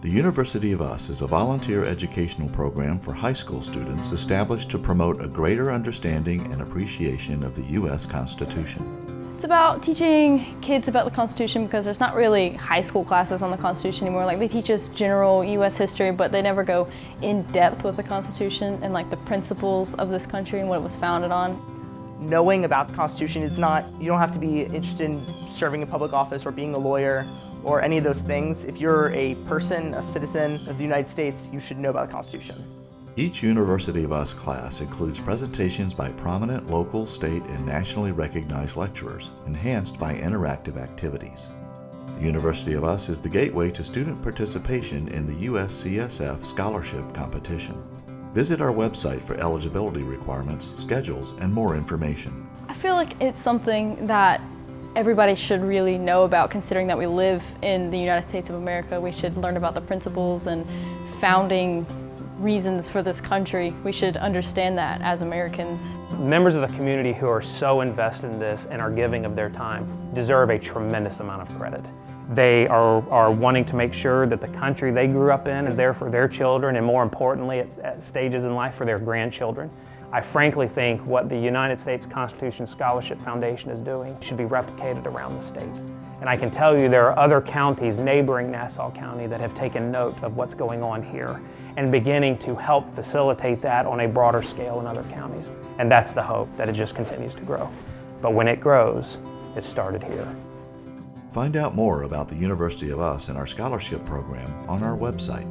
The University of Us is a volunteer educational program for high school students established to promote a greater understanding and appreciation of the U.S. Constitution. It's about teaching kids about the Constitution because there's not really high school classes on the Constitution anymore. Like, they teach us general U.S. history, but they never go in depth with the Constitution and like the principles of this country and what it was founded on. Knowing about the Constitution is not, you don't have to be interested in serving in public office or being a lawyer or any of those things. If you're a person, a citizen of the United States, you should know about the Constitution. Each University of Us class includes presentations by prominent local, state, and nationally recognized lecturers, enhanced by interactive activities. The University of Us is the gateway to student participation in the USCSF scholarship competition. Visit our website for eligibility requirements, schedules, and more information. I feel like it's something that everybody should really know about, considering that we live in the United States of America. We should learn about the principles and founding reasons for this country. We should understand that as Americans. Members of the community who are so invested in this and are giving of their time deserve a tremendous amount of credit. They are wanting to make sure that the country they grew up in is there for their children, and more importantly, at stages in life, for their grandchildren. I frankly think what the United States Constitution Scholarship Foundation is doing should be replicated around the state. And I can tell you there are other counties neighboring Nassau County that have taken note of what's going on here and beginning to help facilitate that on a broader scale in other counties. And that's the hope, that it just continues to grow. But when it grows, it started here. Find out more about the University of Us and our scholarship program on our website.